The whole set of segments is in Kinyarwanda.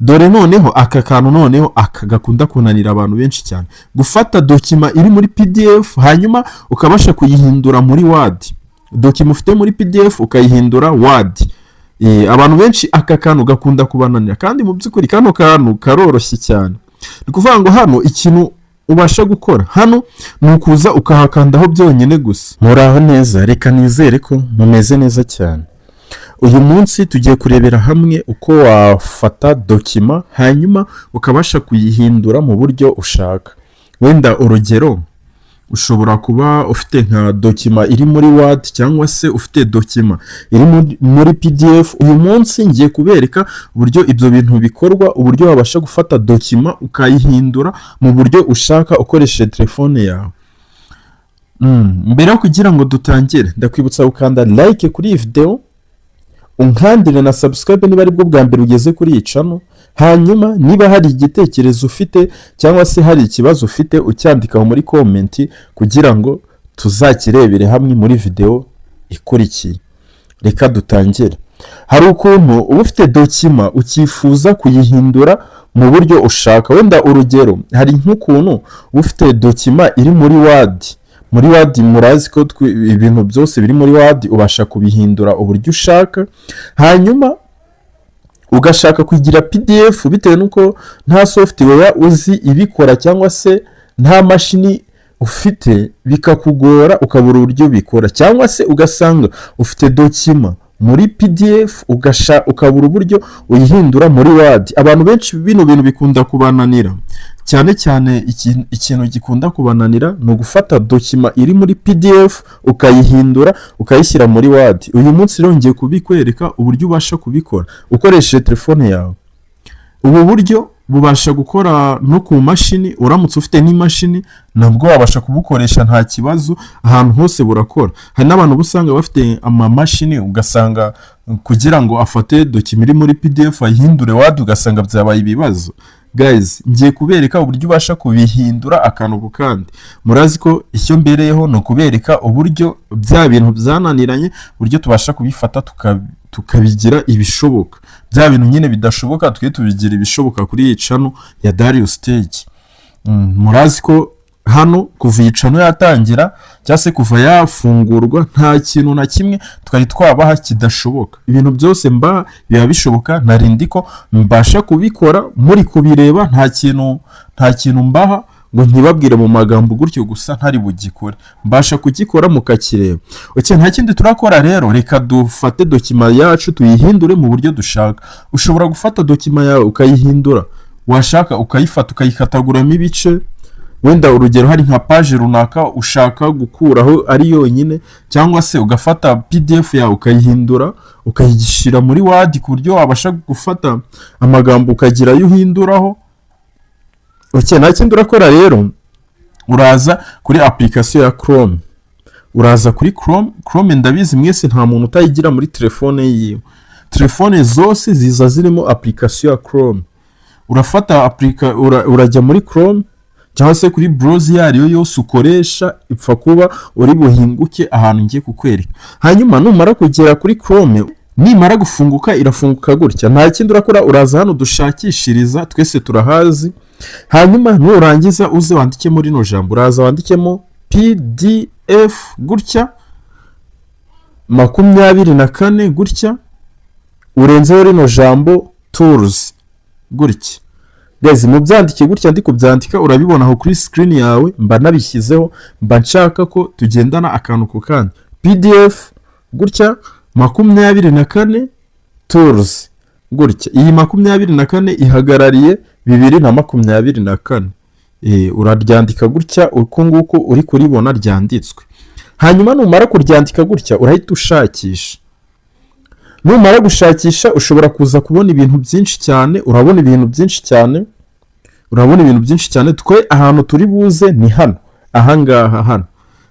dore noneho aka kantu noneho akagakunda kunanira abantu benshi cyane, gufata document iri muri PDF hanyuma ukabasha kuyihindura muri Word. Document ufite muri PDF ukayihindura Word. Abantu benshi aka kantu gakunda kubananira, kandi mu by'ukuri kano kantu karoroshye cyane. Ni kuvuga ngo hano ikintu ubasha gukora hano ni ukuza ukahakandaho byonyine gusa. Muraho neza, reka nizere ko mumeze neza cyane. Uyu munsi tugiye kurebera hamwe uko wafata document hanyuma ukabasha kuyihindura mu buryo ushaka. Wenda urugero, ushobora kuba ufite nka document iri muri Word cyangwa se ufite document iri muri PDF. Uyu munsi ngiye kubereka uburyo ibyo bintu bikorwa, uburyo wabasha gufata document ukayihindura mu buryo ushaka ukoresheje telefone yawe. Mbere yo kugira ngo dutangire, ndakwibutsa gukanda like kuri iyi video, unkandire na subscribe niba ari bwo bwa mbere ugeze kuri iyi channel. Hanyuma niba hari igitekerezo ufite cyangwa se hari ikibazo ufite ucyandika muri comment kugira ngo tuzakirebere hamwe muri video ikurikiye. Reka dutangire. Hari ukuntu uba ufite document ukifuza kuyihindura mu buryo ushaka. Wenda urugero, hari nk'ukuntu ufite document iri muri Word. Muri Word murazi ko ibintu byose biri muri Word ubasha kubihindura uburyo ushaka, hanyuma ugashaka kugira PDF bitewe nuko nta software uzi ibikora cyangwa se nta mashini ufite, bikakugora ukabura uburyo bikora, cyangwa se ugasanga ufite document muri PDF ukabura uburyo uyihindura muri Word. Abantu benshi bino bintu bikunda kubananira cyane cyane. Ikintu gikunda kubananira ni ugufata document iri muri PDF ukayihindura ukayishyira muri Word. Uyu munsi rero ngiye kubikwereka uburyo ubasha kubikora ukoresheje telefone yawe. Ubu buryo bubasha gukora no ku mashini. Uramutse ufite n'imashini nabwo wabasha kubukoresha nta kibazo, ahantu hose burakora. Hari n'abantu busanga bafite amamashini ugasanga kugira ngo afate document iri muri PDF ayihindure Word ugasanga byabaye ibibazo. Guys, ngiye kubereka uburyo ubasha kubihindura akantu ku kandi. Murazi ko icyo mbereyeho no kubereka uburyo bya bintu byananiranye, uburyo tubasha kubifata tukabigira ibishoboka. Bya bintu nyine bidashoboka twe tubigira ibishoboka kuri iyi channel ya Darius Stage. Murazi ko hano kuva iyi channel yatangira cyangwa se kuva yafungurwa nta kintu na kimwe twari twabaha kidashoboka. Ibintu byose biba bishoboka, narindi ko mbasha kubikora muri kubireba. Nta kintu mbaha ngo ntibabwire mu magambo gutyo gusa ntari bugikore, mbasha kugikora mukakireba. Nta kindi turakora rero, reka dufate document yacu tuyihindure mu buryo dushaka. Ushobora gufata document yawe ukayihindura, washaka ukayifata ukayikataguramo ibice. Wenda urugero, hari nka page runaka ushaka gukuraho ari yonyine, cyangwa se ugafata PDF yawe ukayihindura ukayigishira muri Word ku buryo wabasha gufata amagambo ukagira ayo uhinduraho. Nta kindi urakora rero, uraza kuri application ya Chrome. Uraza kuri Chrome ndabizi mwese nta muntu utayigira muri telefone yiwe. Telefone zose ziza zirimo application ya Chrome. Urafata urajya muri Chrome cyangwa se kuri browser yariyo yose ukoresha, ipfa kuba uri buhinguke ahantu ngiye kukwereka. Hanyuma numara kugera kuri Chrome, nimara gufunguka irafunguka gutya. Nta kindi urakora, uraza hano dushakishiriza, twese turahazi. Hanyuma nurangiza uze wandike muri no jambo, uraza wandikemo PDF gutya 24 gutya, urenzeho rino jambo tools gutya. Guys, mubyandike gutya, ndi kubyandika urabibona aho kuri screen yawe, mba nabishyizeho, mba nshaka ko tugendana akantu ku kandi. PDF gutya 24 tools gutya. Iyi 24 ihagarariye 2024. Uraryandika gutya uko nguko uri kuribona ryanditswe. Hanyuma numara kuryandika gutya urahita ushakisha. Numara gushakisha ushobora kuza kubona ibintu byinshi cyane. Urabona ibintu byinshi cyane. Twe ahantu turi buze ni hano, ahangaha hano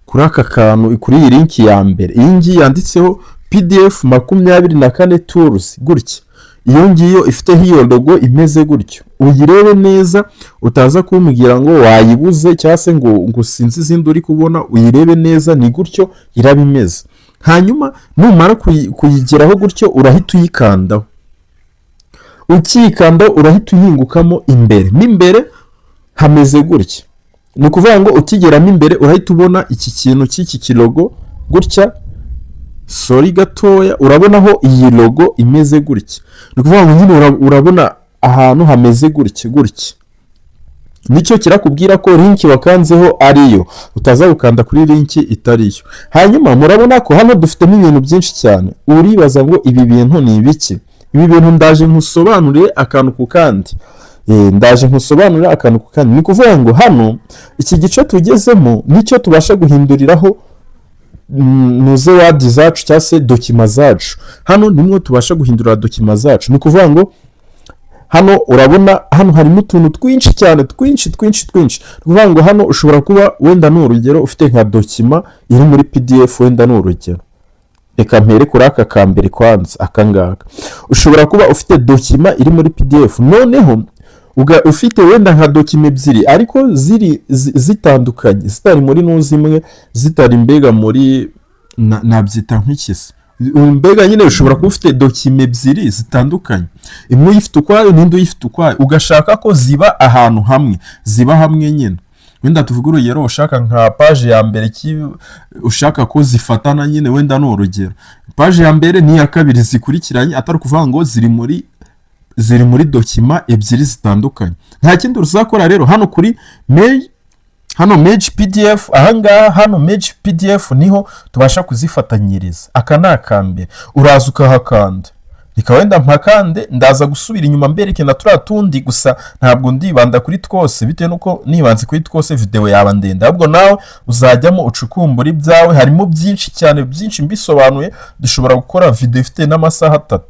kuri aka kantu, kuri iyi link ya mbere. Iyi ngiyi yanditseho PDF 24 tools gutya. Iyo ngiyo ifite hiyo logo imeze gutyo. Uyirebe neza utaza kumbwira ngo wayibuze cyangwa se ngo sinzi izindi uri kubona. Uyirebe neza ni gutyo irabimeze. Hanyuma numara kuyigeraho gutyo urahita uyikandaho. ukikanda urahita uhingukamo imbere, mo imbere hameze gutya, ni ukuvuga ngo ukigeramo imbere urahita ubona iki kintu cy'iki kilogo gutya, sori gatoya, urabonaho iyi logo imeze gutya, ni ukuvuga ngo nyine urabona ahantu hameze gutya gutya, nicyo kirakubwira ko link wakanzeho ariyo, utaza gukanda kuri link itariyo. Hanyuma murabona ko hano dufitemo ibintu byinshi cyane, uribaza ngo ibi bintu ni ibiki? Ibi bintu ndaje nkusobanurire akantu ku kandi, ni kuvuga ngo hano iki gice tugezemo nicyo tubasha guhinduriraho nuze wadi zacu cyangwa se dokima zacu. Hano nimwe tubasha guhindura dokima zacu, ni ukuvuga ngo hano urabona hano harimo utuntu twinshi cyane, twinshi. Ni ukuvuga ngo hano ushobora kuba wenda ni urugero ufite nka dokima iri muri PDF, wenda ni urugero, reka mpere kuri aka kambere kwanza, aka ngaka ushobora kuba ufite dokima iri muri PDF, noneho ufite wenda nka dokima ebyiri ariko zitandukanye, zitari muri n'uzimwe, zitari mbega muri nabyita nk'ikisi, mbega nyine ushobora kuba ufite dokima ebyiri zitandukanye, imwe uyifite ukwayo n'indi uyifite ukwayo, ugashaka ko ziba ahantu hamwe, ziba hamwe nyine. Wenda tuvuga urugero ushaka nka page ya mbere ushaka ko zifatana nyine, wenda ni urugero page ya mbere n'iya kabiri zikurikiranye, atari kuvuga ngo ziri muri dokima ebyiri zitandukanye. Nta kindi uzakora rero, hano kuri Merge PDF, ahangaha hano Merge PDF niho tubasha kuzifatanyiriza. Aka ni akambere, uraza ukahakanda, reka wenda mpakande, ndaza gusubira inyuma mbereke na turiya tundi, gusa ntabwo ndibanda kuri twose bitewe nuko nibanze kuri twose video yaba ndende, ahubwo nawe uzajyamo ucukumbura ibyawe, harimo byinshi cyane, byinshi mbisobanuye, dushobora gukora video ifite n'amasaha 3.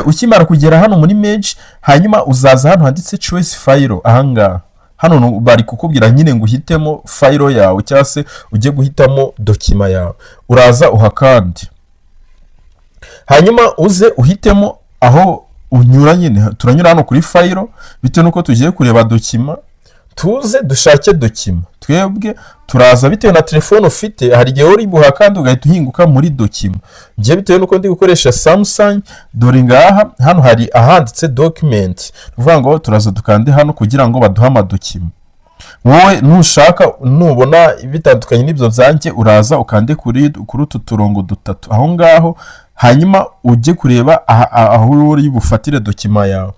Ukimara kugera hano muri Merge, hanyuma uzaza hano handitse choice file, ahangaha hano bari kukubwira nyine ngo uhitemo file yawe cyangwa se ujye guhitamo dokima yawe, uraza uhakande, hanyuma uze uhitemo aho unyura. Nyine turanyura hano kuri file bitewe nuko tugiye kureba dokima, tuze dushake dokima, twebwe turaza bitewe na telefone ufite, hari igihe uri buhakande ugahita uhinguka muri dokima. Ngiye bitewe nuko ndi gukoresha Samsung, dore ngaha hano hari ahanditse document, uvuga ngo turaza dukande hano kugira ngo baduhe amadokima. Wowe nushaka nubona bitandukanye n'ibyo byanjye, uraza ukande kuri utu turongo 3 aho ngaho, hanyuma ujye kureba aho uri bufatire dokima yawe.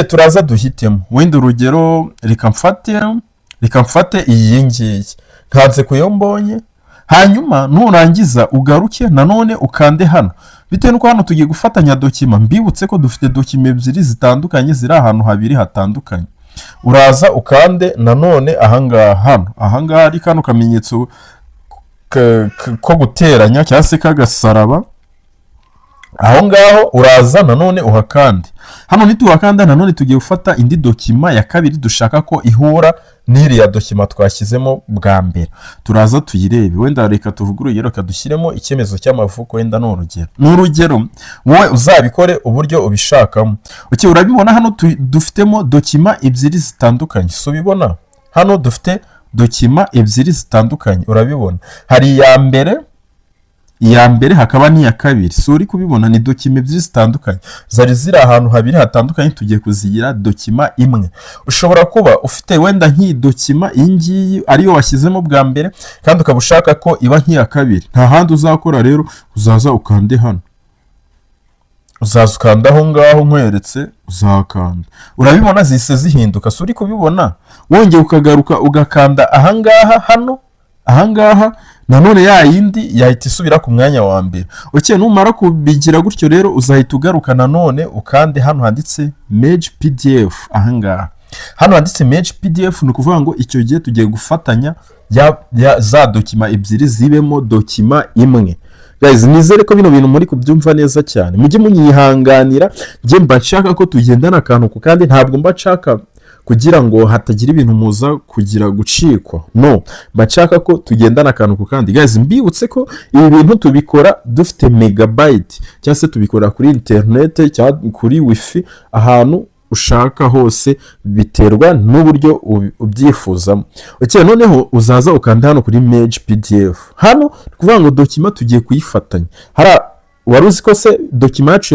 Turaza duhitemo, wenda urugero reka mfate iyi ngiyi, nkanze kuyo mbonye, hanyuma nurangiza ugaruke nanone ukande hano, bitewe nuko hano tugiye gufatanya dokima. Mbibutse ko dufite dokima ebyiri zitandukanye ziri ahantu habiri hatandukanye, uraza ukande nanone ahangaha ari kano kamenyetso ko guteranya cyangwa se kagasaraba, aho ngaho uraza nanone uhakande. Hano nituhakanda nanone tugiye gufata indi dokima ya kabiri dushaka ko ihura n'iriya dokima twashyizemo bwa mbere, turaza tuyirebe. Wenda reka tuvuge urugero, kadushyiremo icyemezo cy'amavuko, wenda ni urugero, wowe uzabikore uburyo ubishakamo. Urabibona hano dufitemo dokima ebyiri zitandukanye, so bibona hano dufite dokima ebyiri zitandukanye, urabibona hari iya mbere hakaba n'iya kabiri, so uri kubibona ni dokima ebyiri zitandukanye, zari ziri ahantu habiri hatandukanye, tugiye kuzigira dokima imwe. Ushobora kuba ufite wenda nk'iyi dokima, iyi ngiyi ariyo washyizemo bwa mbere kandi ukaba ushaka ko iba nk'iya kabiri, nta handi uzakora rero, uzaza ukande hano, uzaza ukanda aho ngaho nkweretse, uzakanda, urabibona zise zihinduka, so uri kubibona. Wongeye ukagaruka ugakanda ahangaha nanone ya yindi yahita isubira ku mwanya wa mbere. Numara kubigira gutyo rero, uzahita ugaruka nanone ukande hano handitse Merge PDF, ahangaha hano handitse Merge PDF, ni ukuvuga ngo icyo gihe tugiye gufatanya za dokima ebyiri zibemo dokima imwe. Guys, nizere ko bino bintu muri kubyumva neza cyane, mujye munyihanganira, njye mba nshaka ko tugendana akantu ku kandi, ntabwo mba nshaka kugira ngo hatagira ibintu muza kugira gucikwa, no, bashaka ko tugendana akantu ku kandi. Guys, mbibutse ko ibi bintu tubikora dufite megabyte, cyangwa se tubikora kuri internet cyangwa kuri wifi, ahantu ushaka hose, biterwa n'uburyo ubyifuzamo. Noneho uzaza ukanda hano kuri Merge PDF, hano kuvuga ngo dokima tugiye kuyifatanya, wari uzi ko se dokima yacu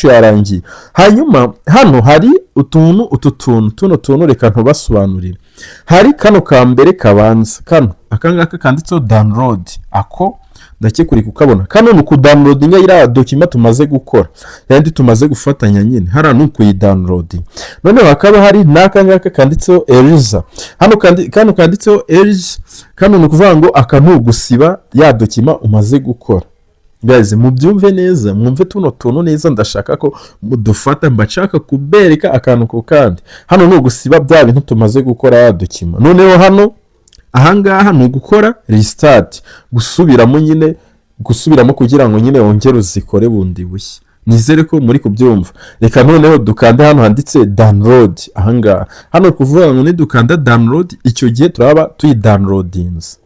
yarangiye. Hanyuma hano hari utu tuntu reka ntubasobanurire. Hari kano ka mbere kabanza, akangaka kanditseho download, ako ndakekuri kukabona. Kano ni ukudownloadinga iriya dokima tumaze gukora, yandi tumaze gufatanya nyine, hariya ni ukuyidownloadinga. Noneho hakaba hari n'akangaka kanditseho erase. Kano kanditseho erase, kano ni ukuvuga ngo aka ni ugusiba ya dokima umaze gukora. Guys, mubyumve neza, mwumve tuno tuntu neza, ndashaka ko mudufata, mbashaka kubereka akantu ko kandi. Hano ni ugusiba bya bintu tumaze gukora ya dokima. Noneho hano ahangaha ni ugukora restart, gusubiramo kugira ngo nyine wongere uzikore bundi bushya. Nizere ko muri kubyumva. Reka noneho dukanda hano handitse download. Ahangaha hano kuvuga ngo nidukanda download, icyo gihe turaba tuyidownloadinze.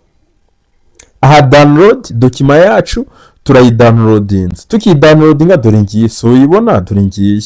Aha download dokima yacu turayidownloadinze. Tukidownloadinga dore ngiye, so uyibona, dore ngiye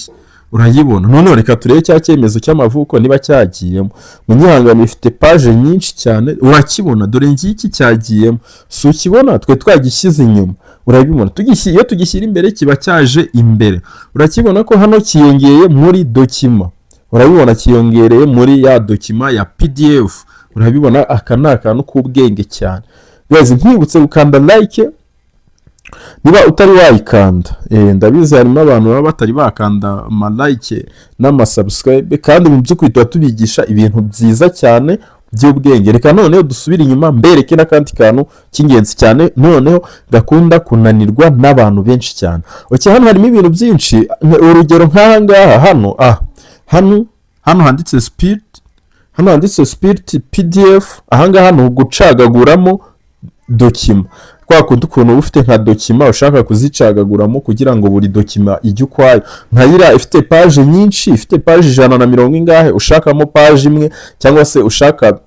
urayibona. Noneho reka turebe cya cyemezo cy'amavuko niba cyagiyemo. Munyihangane ifite page nyinshi cyane, urakibona, dore ngiye iki cyagiyemo. So ukibona, twe twagishyize inyuma, urabibona. Iyo tugishyira imbere kiba cyaje imbere. Urakibona ko hano kiyongeye muri dokima, urabibona kiyongereye muri ya dokima ya PDF. Urabibona, aka ni akantu k'ubwenge cyane. Guys, nkibutse gukanda like niba utari wayikanda. Ndabizi harimo abantu baba batari bakanda ama like n'ama subscribe, kandi mu by'ukuri tuba tubigisha ibintu byiza cyane by'ubwenge. Reka noneho dusubire inyuma mbereke n'akandi kantu cy'ingenzi cyane noneho gakunda kunanirwa n'abantu benshi cyane. Hano harimo ibintu byinshi, urugero nk'aha ngaha hano handitse speed, hano handitse speed PDF. Aha ngaha ni ugucagaguramo dokima, kwa kundi ukuntu ufite nka dokima ushaka kuzicagaguramo kugira ngo buri dokima ijye ukwayo. Nkayira ifite page nyinshi, ifite page 120 ingahe, ushakamo page imwe, cyangwa se ushaka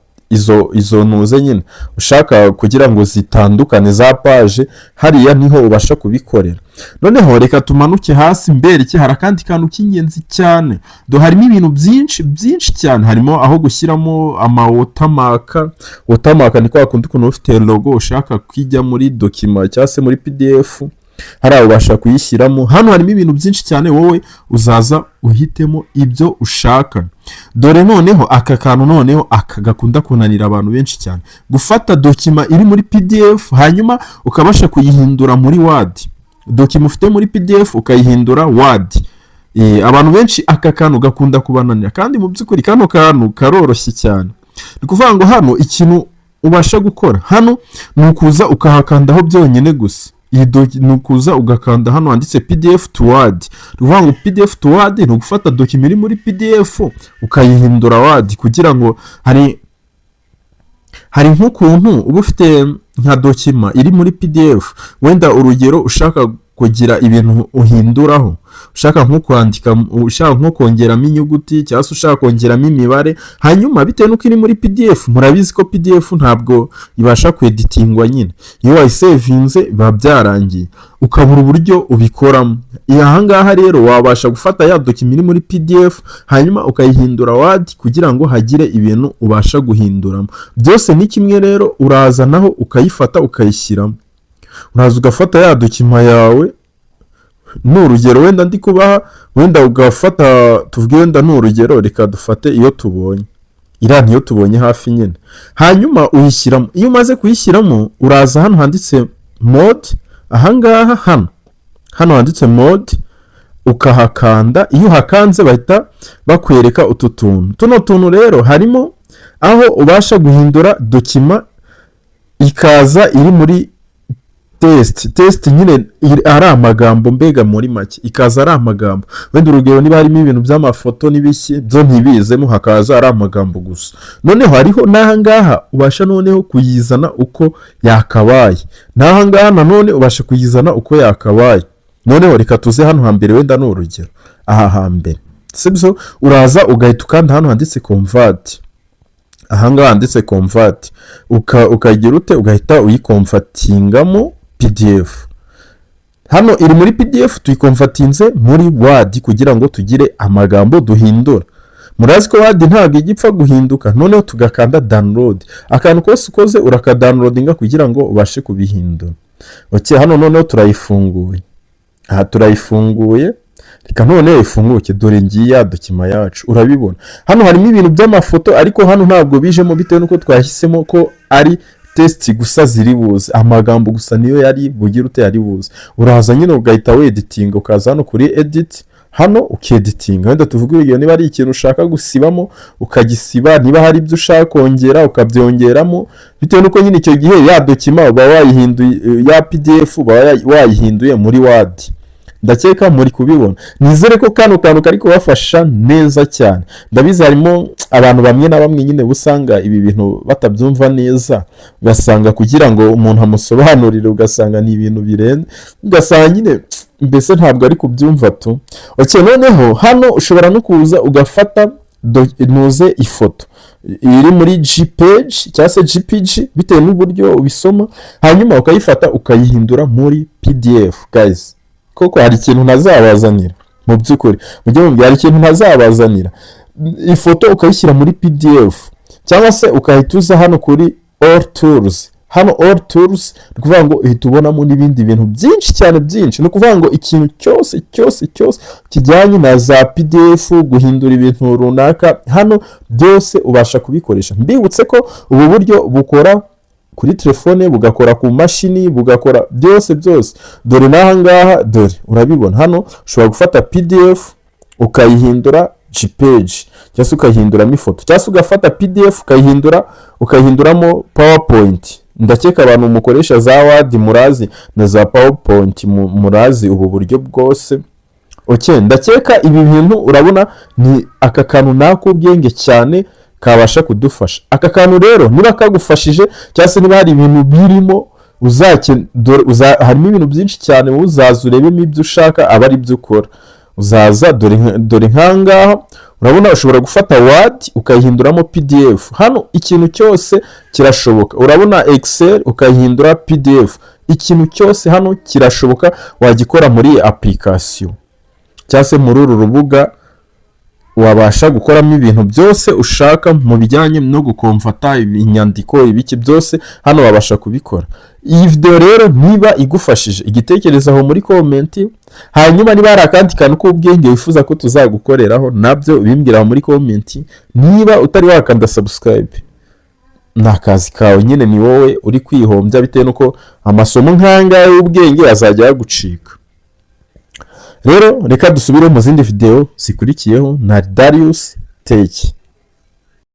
izo ntuze nyine, ushaka kugira ngo zitandukane za page, hariya niho ubasha kubikorera. Noneho reka tumanuke hasi mbereke, hari akandi kantu k'ingenzi cyane. Harimo ibintu byinshi cyane. Harimo aho gushyiramo ama watermark, ni kwa kundi ukuntu ufite logo ushaka kwijya muri dokima cyangwa se muri PDF, hariya ubasha kuyishyiramo. Hano harimo ibintu byinshi cyane, wowe uzaza uhitemo ibyo ushaka. Dore noneho aka kantu noneho gakunda kunanira abantu benshi cyane, gufata dokima iri muri PDF hanyuma ukabasha kuyihindura muri Word. Dokima ufite muri PDF ukayihindura Word. Abantu benshi aka kantu gakunda kubananira, kandi mu by'ukuri kano kantu karoroshye cyane. Ni kuvuga ngo hano ikintu ubasha gukora hano ni ukuza ukahakandaho byonyine gusa. Ni ukuza ugakanda hano handitse PDF to Word. Ruvuga ngo PDF to Word ni ugufata dokima iri muri PDF ukayihindura Word, kugira ngo hari nk'ukuntu uba ufite nka dokima iri muri PDF, wenda urugero ushaka kugira ibintu uhinduraho, ushaka nko kwandika, ushaka nko kongeramo inyuguti cyangwa se ushaka kongeramo imibare, hanyuma bitewe nuko iri muri PDF, murabizi ko PDF ntabwo ibasha kweditingwa nyine. Iyo wayisevinze biba byarangiye, ukabura uburyo ubikoramo. Aha ngaha rero wabasha gufata ya dokima iri muri PDF hanyuma ukayihindura Word kugira ngo hagire ibintu ubasha guhinduramo. Byose ni kimwe rero, uraza naho ukayifata ukayishyiramo. Uraza ugafata ya dokima yawe, n'urugero wenda ndi kubaha, wenda ugafata, tuvuge wenda n'urugero, reka dufate iyo tubonye, iriya niyo tubonye hafi nyine, hanyuma uyishyiramo. Iyo umaze kuyishyiramo uraza hano handitse mode, ahangaha hano handitse mode, ukahakanda. Iyo uhakanze bahita bakwereka utu tuntu. Tuno tuntu rero harimo aho ubasha guhindura dokima ikaza iri muri test nyine, ari amagambo, mbega muri make ikaza ari amagambo. Wenda urugero niba harimo ibintu by'amafoto n'ibiki byo ntibizemo, hakaza ari amagambo gusa. Noneho hariho n'ahangaha ubasha noneho kuyizana uko yakabaye, n'ahangaha nanone ubasha kuyizana uko yakabaye. Noneho reka tuze hano hambere, wenda n'urugero aha hambere, sibyo, uraza ugahita ukanda hano handitse convert. Ahangaha handitse convert, ukagira ute, ugahita uyikonvertingamo PDF. Hano iri muri PDF, tuyikonvertinze muri Word kugira ngo tugire amagambo duhindura. Murazi ko Word ntabwo igipfa guhinduka. Noneho tugakanda download. Akantu kose ukoze urakadownloadinga kugira ngo ubashe kubihindura. okay, hano noneho turayifunguye, aha turayifunguye, reka noneho ifunguke, dore ngiye ya dokima yacu, urabibona hano harimo ibintu by'amafoto, ariko hano ntabwo bijemo bitewe nuko twahisemo ko ari test gusa ziri buze, amagambo gusa niyo yari bugira ute yari buze. Uraza nyine ugahita weditinga, ukaza hano kuri edit, hano ukeditinga, wenda tuvuge urugero niba ari ikintu ushaka gusibamo ukagisiba, niba hari ibyo ushaka kongera ukabyongeramo, bitewe nuko nyine icyo gihe ya dokima uba wayihinduye, ya PDF uba wayihinduye muri Word. Ndakeka muri kubibona, nizere ko kano kantu kari kubafasha neza cyane. Ndabizi harimo abantu bamwe na bamwe nyine busanga ibi bintu batabyumva neza, ugasanga kugira ngo umuntu amusobanurire ugasanga ni ibintu birenze, ugasanga nyine mbese ntabwo ari kubyumva tu. Okay, noneho hano ushobora no kuza ugafata nuze ifoto iri muri JPEG cyangwa se JPG bitewe n'uburyo ubisoma, hanyuma ukayifata ukayihindura muri PDF. Guys, koko hari ikintu ntazabazanira mu by'ukuri, mujye mubwira hari ikintu ntazabazanira, ifoto ukayishyira muri PDF cyangwa se ukahituza hano kuri all tools. Hano all tools ni kuvuga ngo uhita ubonamo n'ibindi bintu byinshi cyane byinshi, ni ukuvuga ngo ikintu cyose kijyanye na za PDF, guhindura ibintu runaka, hano byose ubasha kubikoresha. Mbibutse ko ubu buryo bukora kuri telefone, bugakora ku mashini, bugakora byose. Dore n'aha ngaha, dore urabibona hano ushobora gufata PDF ukayihindura JPEG cyangwa se ukayihinduramo ifoto, cyangwa se ugafata PDF ukayihinduramo PowerPoint. Ndakeka abantu mukoresha za Word murazi na za PowerPoint murazi ubu buryo bwose. Okay, ndakeka ibi bintu urabona ni aka kantu nakubwenge cyane kabasha kudufasha. Aka kantu rero niba kagufashije cyangwa se niba hari ibintu birimo harimo ibintu byinshi cyane, uzaza urebemo ibyo ushaka aba ari byo ukora. Uzaza dore nkangaha urabona ushobora gufata Word ukayihinduramo PDF. Hano ikintu cyose kirashoboka, urabona Excel ukayihindura PDF, ikintu cyose hano kirashoboka, wagikora muri iyi application cyangwa se muri uru rubuga. Wabasha gukoramo ibintu byose ushaka mu bijyanye no gukomfata inyandiko, ibiki byose hano wabasha kubikora. Iyi video rero niba igufashije, igitekerezaho muri comment, hanyuma niba hari akandi kantu k'ubwenge wifuza ko tuzagukoreraho nabyo bimbwira muri comment. Niba utari wakanda subscribe, nakazi kawe nyine, ni wowe uri kwihombya bitewe nuko amasomo nk'angahe y'ubwenge azajya yagucika. Rero reka dusubire mu zindi video zikurikiyeho. Na Darius Tech.